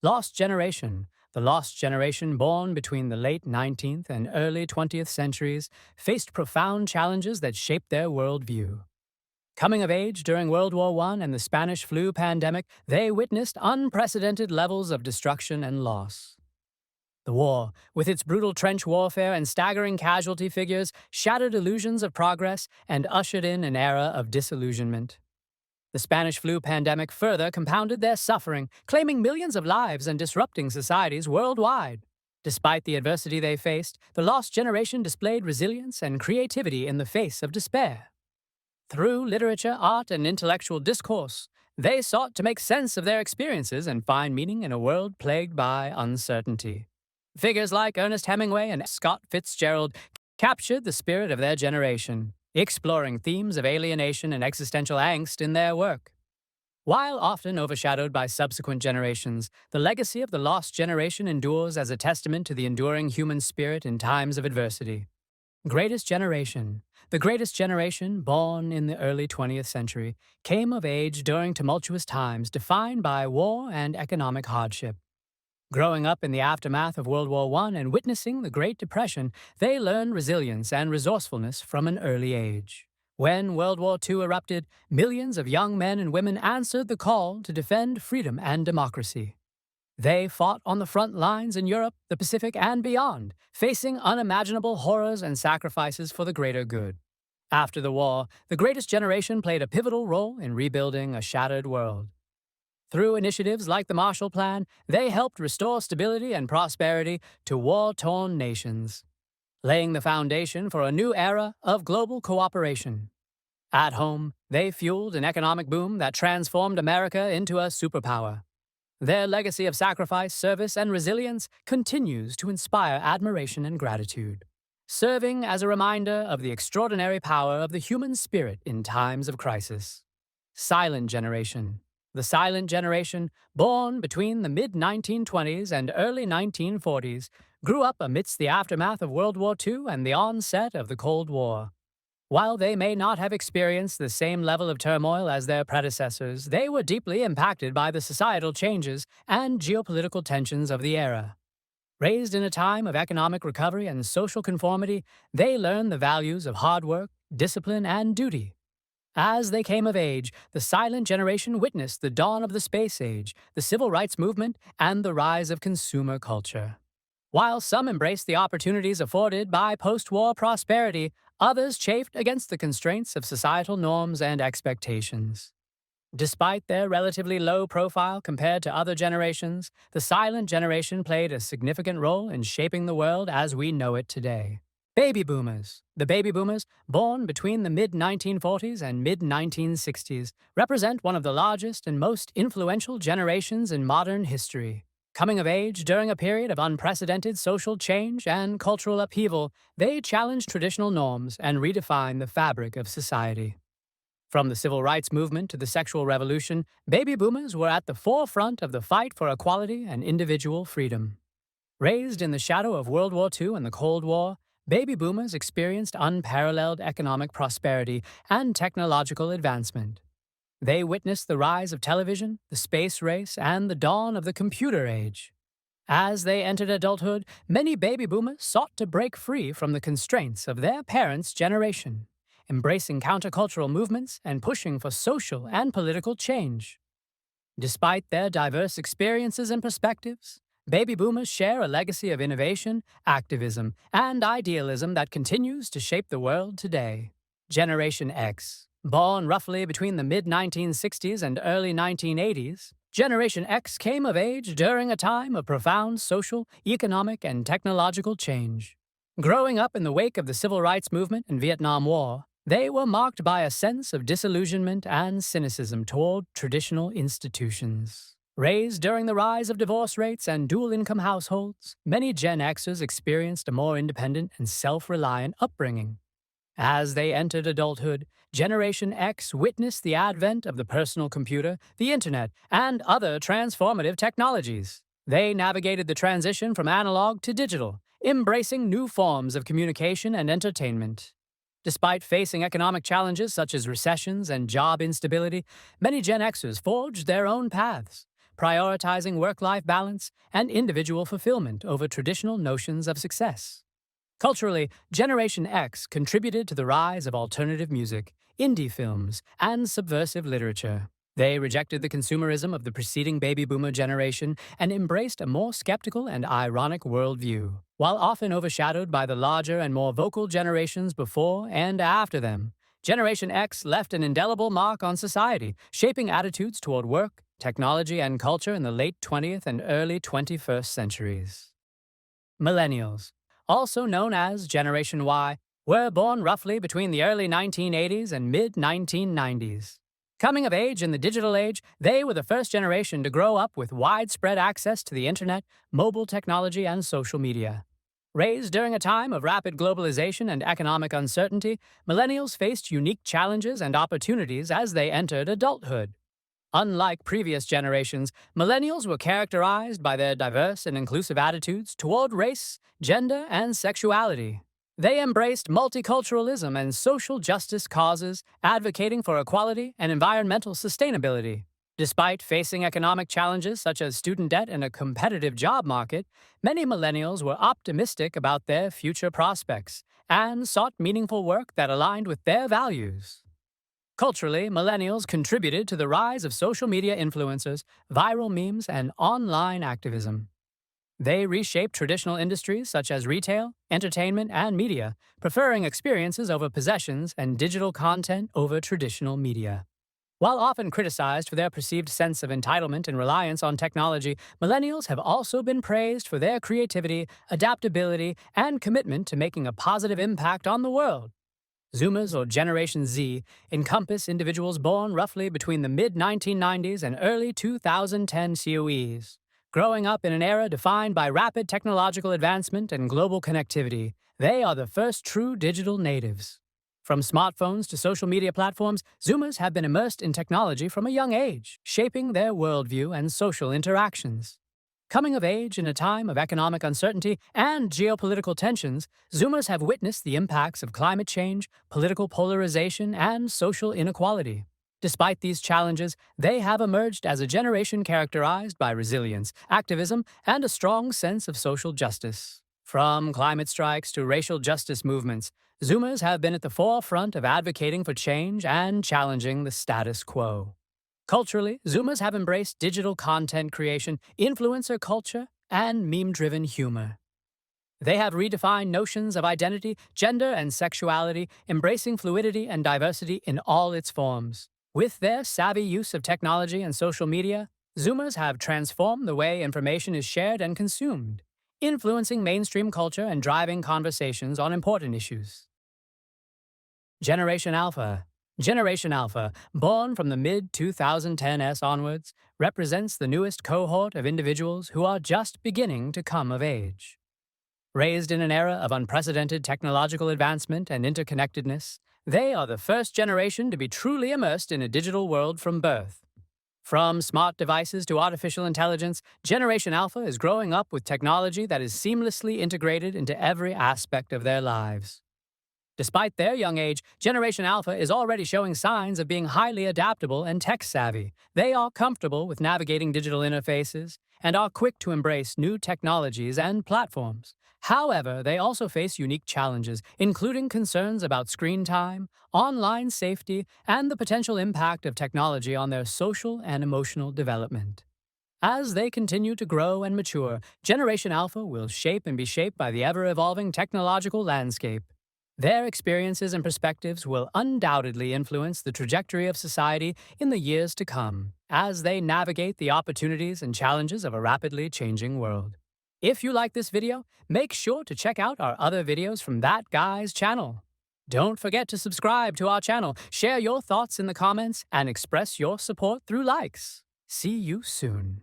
Lost generation. The lost generation born between the late 19th and early 20th centuries faced profound challenges that shaped their worldview. Coming of age during World War I and the Spanish flu pandemic, they witnessed unprecedented levels of destruction and loss. The war, with its brutal trench warfare and staggering casualty figures, shattered illusions of progress and ushered in an era of disillusionment. The Spanish flu pandemic further compounded their suffering, claiming millions of lives and disrupting societies worldwide. Despite the adversity they faced, the lost generation displayed resilience and creativity in the face of despair. Through literature, art, and intellectual discourse, they sought to make sense of their experiences and find meaning in a world plagued by uncertainty. Figures like Ernest Hemingway and Scott Fitzgerald captured the spirit of their generation, exploring themes of alienation and existential angst in their work. While often overshadowed by subsequent generations, the legacy of the lost generation endures as a testament to the enduring human spirit in times of adversity. Greatest generation. The greatest generation, born in the early 20th century, came of age during tumultuous times defined by war and economic hardship. Growing up in the aftermath of World War I and witnessing the Great Depression, they learned resilience and resourcefulness from an early age. When World War II erupted, millions of young men and women answered the call to defend freedom and democracy. They fought on the front lines in Europe, the Pacific, and beyond, facing unimaginable horrors and sacrifices for the greater good. After the war, the greatest generation played a pivotal role in rebuilding a shattered world. Through initiatives like the Marshall Plan, they helped restore stability and prosperity to war-torn nations, laying the foundation for a new era of global cooperation. At home, they fueled an economic boom that transformed America into a superpower. Their legacy of sacrifice, service, and resilience continues to inspire admiration and gratitude, serving as a reminder of the extraordinary power of the human spirit in times of crisis. Silent generation. The silent generation, born between the mid-1920s and early 1940s, grew up amidst the aftermath of World War II and the onset of the Cold War. While they may not have experienced the same level of turmoil as their predecessors, they were deeply impacted by the societal changes and geopolitical tensions of the era. Raised in a time of economic recovery and social conformity, they learned the values of hard work, discipline, and duty. As they came of age, the silent generation witnessed the dawn of the space age, the civil rights movement, and the rise of consumer culture. While some embraced the opportunities afforded by post-war prosperity, others chafed against the constraints of societal norms and expectations. Despite their relatively low profile compared to other generations, the silent generation played a significant role in shaping the world as we know it today. Baby boomers. The baby boomers, born between the mid-1940s and mid-1960s, represent one of the largest and most influential generations in modern history. Coming of age during a period of unprecedented social change and cultural upheaval, they challenged traditional norms and redefined the fabric of society. From the civil rights movement to the sexual revolution, baby boomers were at the forefront of the fight for equality and individual freedom. Raised in the shadow of World War II and the Cold War, baby boomers experienced unparalleled economic prosperity and technological advancement. They witnessed the rise of television, the space race, and the dawn of the computer age. As they entered adulthood, many baby boomers sought to break free from the constraints of their parents' generation, embracing countercultural movements and pushing for social and political change. Despite their diverse experiences and perspectives, baby boomers share a legacy of innovation, activism, and idealism that continues to shape the world today. Generation X. Born roughly between the mid-1960s and early 1980s, Generation X came of age during a time of profound social, economic, and technological change. Growing up in the wake of the Civil Rights Movement and Vietnam War, they were marked by a sense of disillusionment and cynicism toward traditional institutions. Raised during the rise of divorce rates and dual-income households, many Gen Xers experienced a more independent and self-reliant upbringing. As they entered adulthood, Generation X witnessed the advent of the personal computer, the internet, and other transformative technologies. They navigated the transition from analog to digital, embracing new forms of communication and entertainment. Despite facing economic challenges such as recessions and job instability, many Gen Xers forged their own paths, prioritizing work-life balance and individual fulfillment over traditional notions of success. Culturally, Generation X contributed to the rise of alternative music, indie films, and subversive literature. They rejected the consumerism of the preceding baby boomer generation and embraced a more skeptical and ironic worldview. While often overshadowed by the larger and more vocal generations before and after them, Generation X left an indelible mark on society, shaping attitudes toward work, technology, and culture in the late 20th and early 21st centuries. Millennials, also known as Generation Y, were born roughly between the early 1980s and mid-1990s. Coming of age in the digital age, they were the first generation to grow up with widespread access to the internet, mobile technology, and social media. Raised during a time of rapid globalization and economic uncertainty, millennials faced unique challenges and opportunities as they entered adulthood. Unlike previous generations, millennials were characterized by their diverse and inclusive attitudes toward race, gender, and sexuality. They embraced multiculturalism and social justice causes, advocating for equality and environmental sustainability. Despite facing economic challenges such as student debt and a competitive job market, many millennials were optimistic about their future prospects and sought meaningful work that aligned with their values. Culturally, millennials contributed to the rise of social media influencers, viral memes, and online activism. They reshaped traditional industries such as retail, entertainment, and media, preferring experiences over possessions and digital content over traditional media. While often criticized for their perceived sense of entitlement and reliance on technology, millennials have also been praised for their creativity, adaptability, and commitment to making a positive impact on the world. Zoomers, or Generation Z, encompass individuals born roughly between the mid-1990s and early 2010 COEs. Growing up in an era defined by rapid technological advancement and global connectivity, they are the first true digital natives. From smartphones to social media platforms, Zoomers have been immersed in technology from a young age, shaping their worldview and social interactions. Coming of age in a time of economic uncertainty and geopolitical tensions, Zoomers have witnessed the impacts of climate change, political polarization, and social inequality. Despite these challenges, they have emerged as a generation characterized by resilience, activism, and a strong sense of social justice. From climate strikes to racial justice movements, Zoomers have been at the forefront of advocating for change and challenging the status quo. Culturally, Zoomers have embraced digital content creation, influencer culture, and meme-driven humor. They have redefined notions of identity, gender, and sexuality, embracing fluidity and diversity in all its forms. With their savvy use of technology and social media, Zoomers have transformed the way information is shared and consumed, influencing mainstream culture and driving conversations on important issues. Generation Alpha. Generation Alpha, born from the mid-2010s onwards, represents the newest cohort of individuals who are just beginning to come of age. Raised in an era of unprecedented technological advancement and interconnectedness, they are the first generation to be truly immersed in a digital world from birth. From smart devices to artificial intelligence, Generation Alpha is growing up with technology that is seamlessly integrated into every aspect of their lives. Despite their young age, Generation Alpha is already showing signs of being highly adaptable and tech-savvy. They are comfortable with navigating digital interfaces and are quick to embrace new technologies and platforms. However, they also face unique challenges, including concerns about screen time, online safety, and the potential impact of technology on their social and emotional development. As they continue to grow and mature, Generation Alpha will shape and be shaped by the ever-evolving technological landscape. Their experiences and perspectives will undoubtedly influence the trajectory of society in the years to come, as they navigate the opportunities and challenges of a rapidly changing world. If you like this video, make sure to check out our other videos from That Guy's channel. Don't forget to subscribe to our channel, share your thoughts in the comments, and express your support through likes. See you soon.